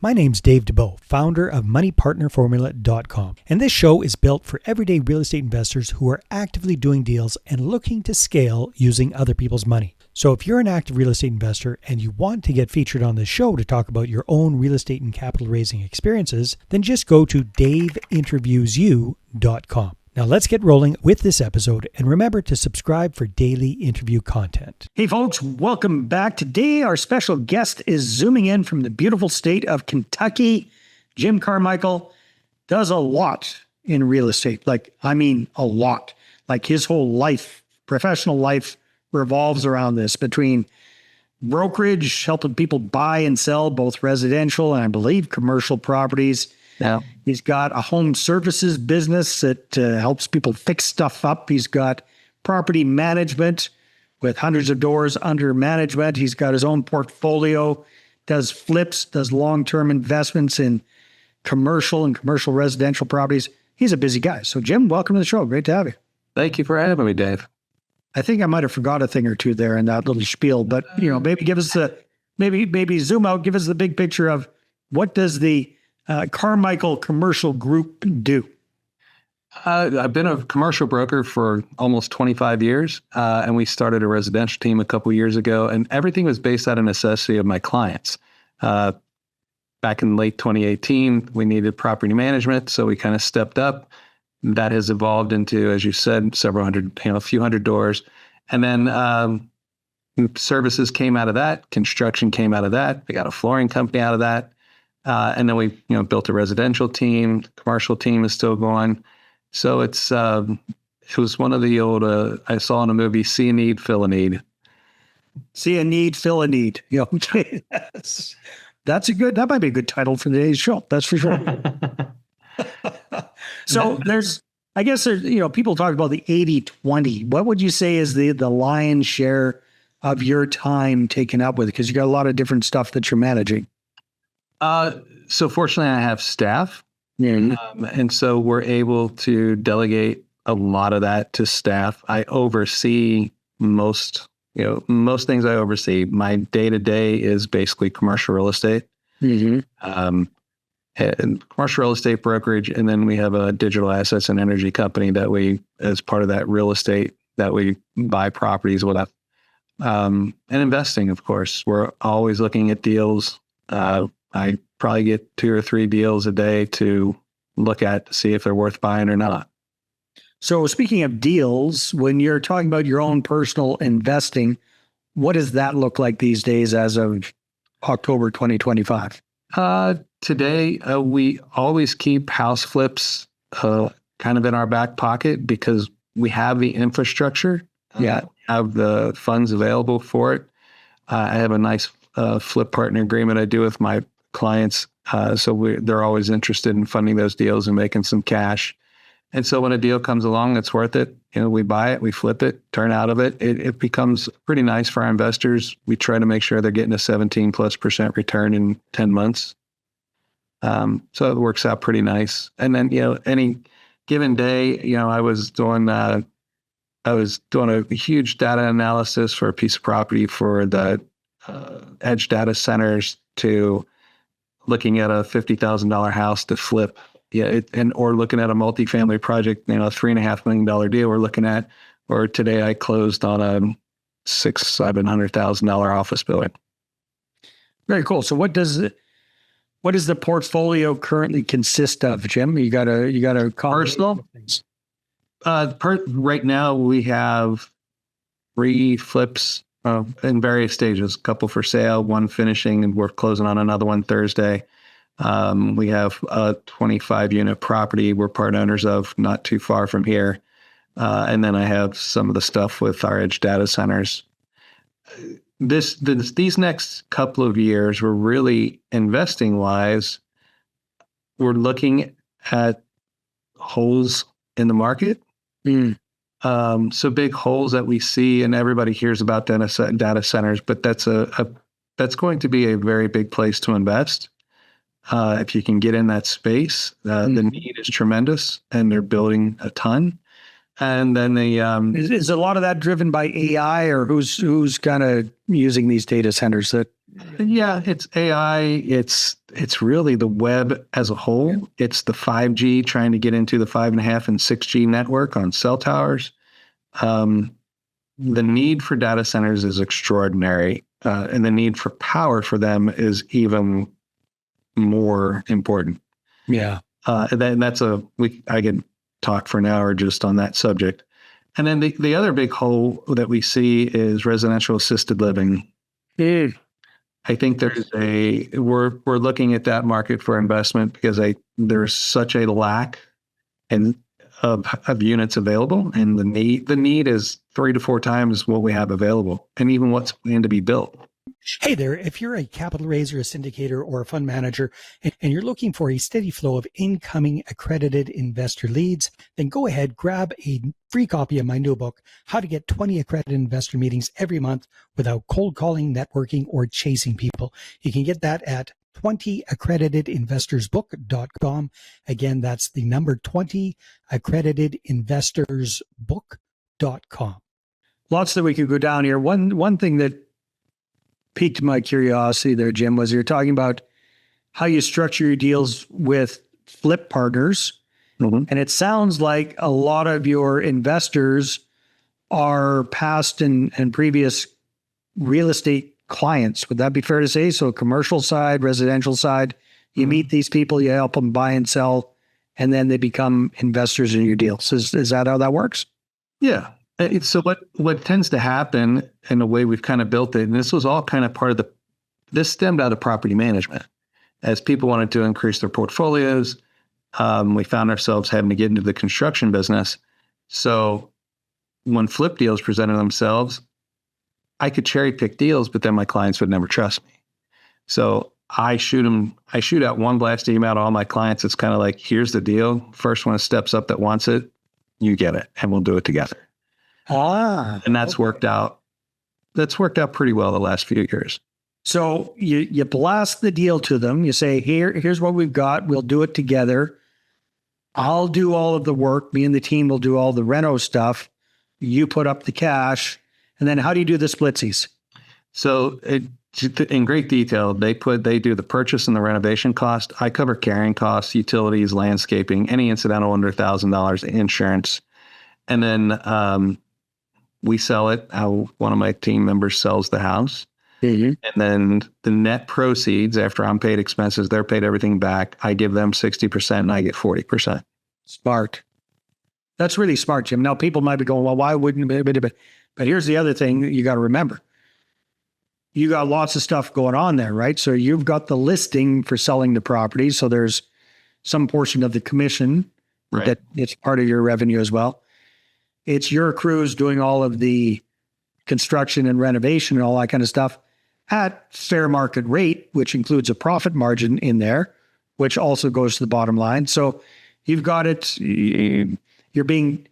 My name's Dave Dubeau, founder of MoneyPartnerFormula.com, and this show is built for everyday real estate investors who are actively doing deals and looking to scale using other people's money. So if you're an active real estate investor and you want to get featured on this show to talk about your own real estate and capital raising experiences, then just go to daveinterviewsyou.com. Now let's get rolling with this episode, and remember to subscribe for daily interview content. Hey folks, welcome back. Today our special guest is zooming in from the beautiful state of Kentucky. Jim Carmichael does a lot in real estate. A lot. Like his whole life, professional life revolves around this, between brokerage, helping people buy and sell both residential and I believe commercial properties. Yeah. He's got a home services business that helps people fix stuff up. He's got property management with hundreds of doors under management. He's got his own portfolio, does flips, does long-term investments in commercial and commercial residential properties. He's a busy guy. So Jim, welcome to the show. Great to have you. Thank you for having me, Dave. I think I might have forgot a thing or two there in that little spiel, but maybe give us maybe zoom out, give us the big picture of what does the Carmichael Commercial Group do? I've been a commercial broker for almost 25 years, and we started a residential team a couple years ago, and everything was based out of necessity of my clients. Back in late 2018, we needed property management, so we kind of stepped up. That has evolved into, as you said, several hundred, a few hundred doors. And then services came out of that, construction came out of that. We got a flooring company out of that. And then we, built a residential team. Commercial team is still going. So it was one of the old, I saw in a movie, see a need, fill a need. See a need, fill a need. That might be a good title for today's show. That's for sure. So people talk about the 80-20. What would you say is the lion's share of your time taken up with it? Because you got a lot of different stuff that you're managing. So fortunately I have staff, and so we're able to delegate a lot of that to staff. I oversee most things I oversee. My day-to-day is basically commercial real estate, and commercial real estate brokerage. And then we have a digital assets and energy company that we, as part of that real estate, that we buy properties with, and investing, of course. We're always looking at deals. I probably get 2 or 3 deals a day to look at to see if they're worth buying or not. So speaking of deals, when you're talking about your own personal investing, what does that look like these days as of October 2025? Today, we always keep house flips kind of in our back pocket because we have the infrastructure, have the funds available for it. I have a nice flip partner agreement I do with my clients. So they're always interested in funding those deals and making some cash. And so when a deal comes along that's worth it, we buy it, we flip it, turn out of it. It becomes pretty nice for our investors. We try to make sure they're getting a 17+% return in 10 months. So it works out pretty nice. And then, any given day, I was doing a huge data analysis for a piece of property for the edge data centers, to looking at a $50,000 house to flip, or looking at a multifamily project, a $3.5 million deal we're looking at. Or today I closed on a $700,000 office building. Very cool. So what does the portfolio currently consist of, Jim? You got a personal things. Right now we have 3 flips in various stages, a couple for sale, 1 finishing, and we're closing on another one Thursday. We have a 25-unit property we're part owners of not too far from here. And then I have some of the stuff with our edge data centers. These next couple of years, we're really investing-wise, we're looking at holes in the market. So big holes that we see, and everybody hears about data centers, but that's going to be a very big place to invest. If you can get in that space, the need is tremendous, and they're building a ton. And then the is a lot of that driven by AI, or who's kind of using these data centers? That it's AI. It's really the web as a whole. It's the 5G trying to get into the 5.5 and 6G network on cell towers. The need for data centers is extraordinary, and the need for power for them is even more important. Yeah, and I can talk for an hour just on that subject. And then the other big hole that we see is residential assisted living. I think we're looking at that market for investment because there's such a lack of units available, and the need is 3 to 4 times what we have available, and even what's planned to be built. Hey there, if you're a capital raiser, a syndicator, or a fund manager, and you're looking for a steady flow of incoming accredited investor leads, then go ahead, grab a free copy of my new book, How to Get 20 Accredited Investor Meetings Every Month Without Cold Calling, Networking, or Chasing People. You can get that at 20accreditedinvestorsbook.com. Again, that's the number 20accreditedinvestorsbook.com. Lots that we could go down here. One thing that piqued my curiosity there, Jim, was you're talking about how you structure your deals with flip partners. Mm-hmm. And it sounds like a lot of your investors are past and previous real estate clients. Would that be fair to say? So commercial side, residential side, you meet these people, you help them buy and sell, and then they become investors in your deals. Is that how that works? Yeah. So what tends to happen, in the way we've kind of built it, and this was all kind of part of this stemmed out of property management. As people wanted to increase their portfolios, we found ourselves having to get into the construction business. So when flip deals presented themselves, I could cherry pick deals, but then my clients would never trust me. So I shoot out one blast email to all my clients. It's kind of like, here's the deal. First one steps up that wants it, you get it, and we'll do it together. And that's worked out. That's worked out pretty well the last few years. So you blast the deal to them. You say, here's what we've got. We'll do it together. I'll do all of the work. Me and the team will do all the reno stuff. You put up the cash. And then how do you do the splitsies? So in great detail, they do the purchase and the renovation cost. I cover carrying costs, utilities, landscaping, any incidental under $1,000, insurance. And then we sell it how one of my team members sells the house. Mm-hmm. And then the net proceeds, after I'm paid expenses, they're paid everything back. I give them 60% and I get 40%. Smart. That's really smart, Jim. Now, people might be going, well, why wouldn't it? But here's the other thing that you got to remember. You got lots of stuff going on there, right? So you've got the listing for selling the property. So there's some portion of the commission that it's part of your revenue as well. It's your crews doing all of the construction and renovation and all that kind of stuff at fair market rate, which includes a profit margin in there, which also goes to the bottom line. So you've got it. You're being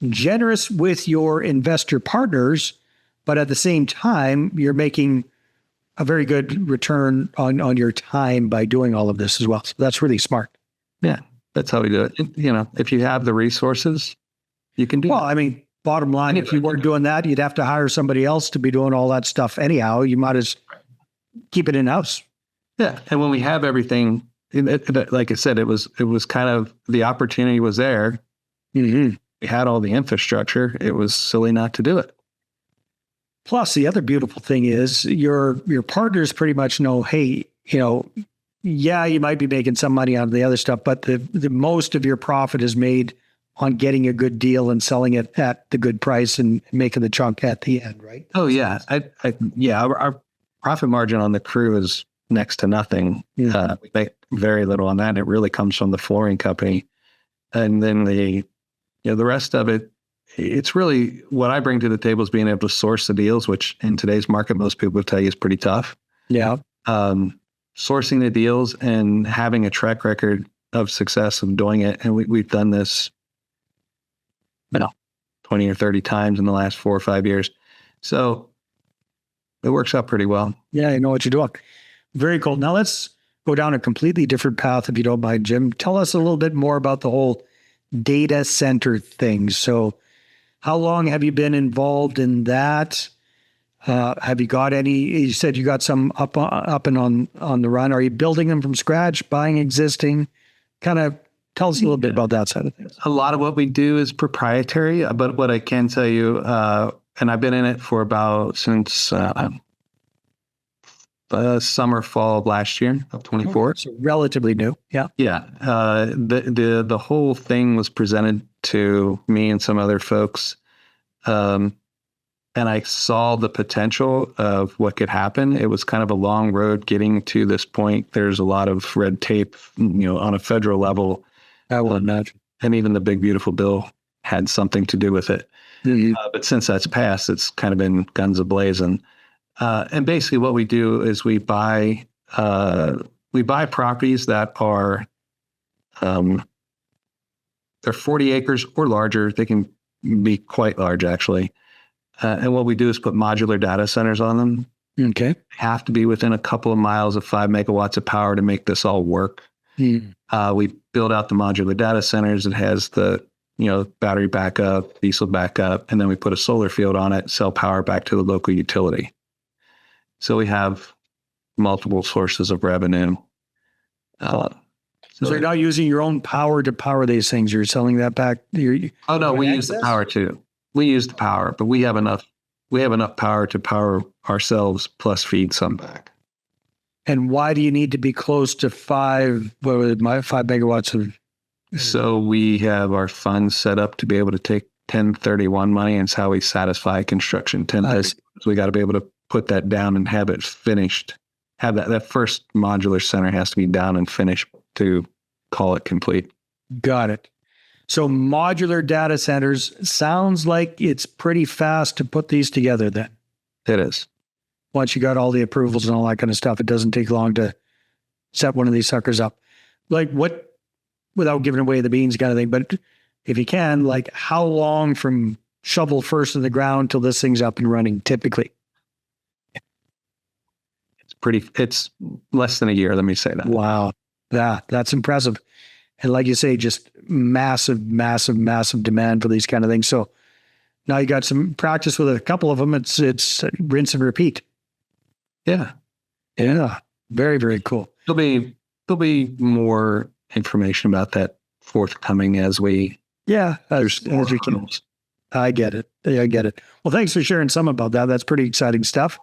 generous with your investor partners, but at the same time, you're making a very good return on your time by doing all of this as well. So that's really smart. Yeah, that's how we do it. If you have the resources, you can do it. Well, I mean, bottom line, if you weren't doing that, you'd have to hire somebody else to be doing all that stuff anyhow. You might as keep it in-house. Yeah. And when we have everything, like I said, it was kind of, the opportunity was there. Mm-hmm. We had all the infrastructure. It was silly not to do it. Plus, the other beautiful thing is your partners pretty much know, hey, yeah, you might be making some money out of the other stuff, but the most of your profit is made on getting a good deal and selling it at the good price and making the chunk at the end, right? Oh yeah. Our profit margin on the crew is next to nothing. Yeah. We make very little on that. And it really comes from the flooring company. And then the rest of it, it's really what I bring to the table is being able to source the deals, which in today's market, most people would tell you is pretty tough. Yeah. Sourcing the deals and having a track record of success of doing it. And we've done this 20 or 30 times in the last 4 or 5 years. So it works out pretty well. Yeah, you know what you're doing. Very cool. Now let's go down a completely different path, if you don't mind, Jim. Tell us a little bit more about the whole data center thing. So how long have you been involved in that? Have you got any, you said you got some up and on the run. Are you building them from scratch, buying existing? Kind of tell us a little bit about that side of things. A lot of what we do is proprietary, but what I can tell you, and I've been in it for about since summer, fall of last year of 24. So relatively new. Yeah. Yeah. The whole thing was presented to me and some other folks. And I saw the potential of what could happen. It was kind of a long road getting to this point. There's a lot of red tape, on a federal level. I will imagine. And even the big, beautiful bill had something to do with it. Mm-hmm. But since that's passed, it's kind of been guns a-blazing. And basically what we do is we buy properties that are, they're 40 acres or larger. They can be quite large, actually. And what we do is put modular data centers on them. Okay. Have to be within a couple of miles of 5 megawatts of power to make this all work. We build out the modular data centers. It has the, battery backup, diesel backup, and then we put a solar field on it, sell power back to the local utility. So we have multiple sources of revenue. So you're not using your own power to power these things. You're selling that back. We use the power too. We use the power, but we have enough power to power ourselves plus feed some back. And why do you need to be close to 5 megawatts of? So we have our funds set up to be able to take 1031 money, and it's how we satisfy construction 1030. So we got to be able to put that down and have it finished. Have that first modular center has to be down and finished to call it complete. Got it. So modular data centers, sounds like it's pretty fast to put these together then. It is. Once you got all the approvals and all that kind of stuff, it doesn't take long to set one of these suckers up. Like what, without giving away the beans kind of thing, but if you can, like how long from shovel first in the ground till this thing's up and running typically? It's less than a year, let me say that. Wow. That's impressive. And like you say, just massive, massive, massive demand for these kind of things. So now you got some practice with a couple of them. It's rinse and repeat. Yeah. Yeah. Very, very cool. There'll be more information about that forthcoming as we as we can. I get it. Well, thanks for sharing some about that. That's pretty exciting stuff.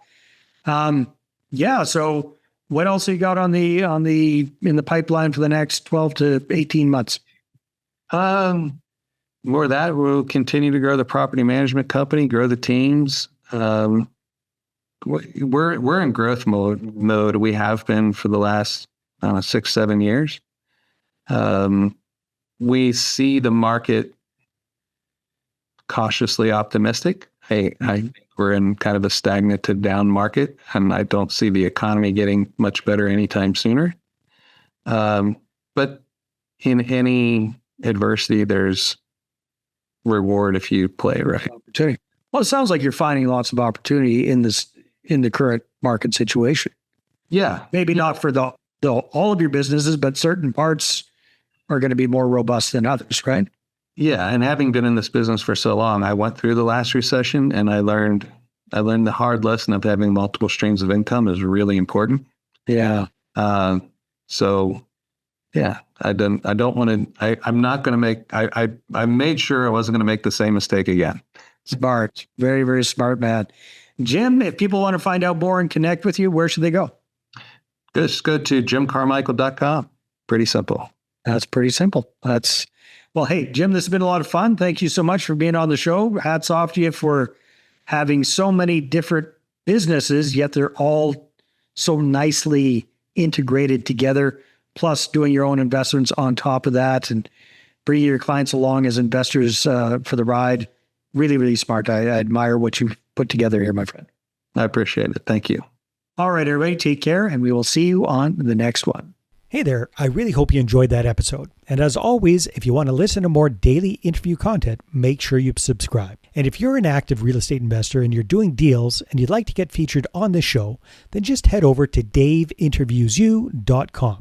So what else have you got in the pipeline for the next 12 to 18 months? More of that. We'll continue to grow the property management company, grow the teams. We're in growth mode. We have been for the last 6-7 years. We see the market cautiously optimistic. I think we're in kind of a stagnant to down market, and I don't see the economy getting much better anytime sooner. But in any adversity, there's reward if you play right. Opportunity. Well, it sounds like you're finding lots of opportunity in the current market situation. Yeah, maybe not for the all of your businesses, but certain parts are going to be more robust than others, right? Yeah, and having been in this business for so long, I went through the last recession, and I learned the hard lesson of having multiple streams of income is really important. Yeah. So, yeah, I don't want to. I'm not going to make. I made sure I wasn't going to make the same mistake again. Smart, very, very smart, man. Jim, if people want to find out more and connect with you, where should they go? Just go to jimcarmichael.com. Pretty simple. That's pretty simple. Well, hey, Jim, this has been a lot of fun. Thank you so much for being on the show. Hats off to you for having so many different businesses, yet they're all so nicely integrated together, plus doing your own investments on top of that and bringing your clients along as investors for the ride. Really, really smart. I admire what you've put together here, my friend. I appreciate it. Thank you. All right, everybody, take care, and we will see you on the next one. Hey there, I really hope you enjoyed that episode. And as always, if you want to listen to more daily interview content, make sure you subscribe. And if you're an active real estate investor and you're doing deals and you'd like to get featured on this show, then just head over to daveinterviewsyou.com.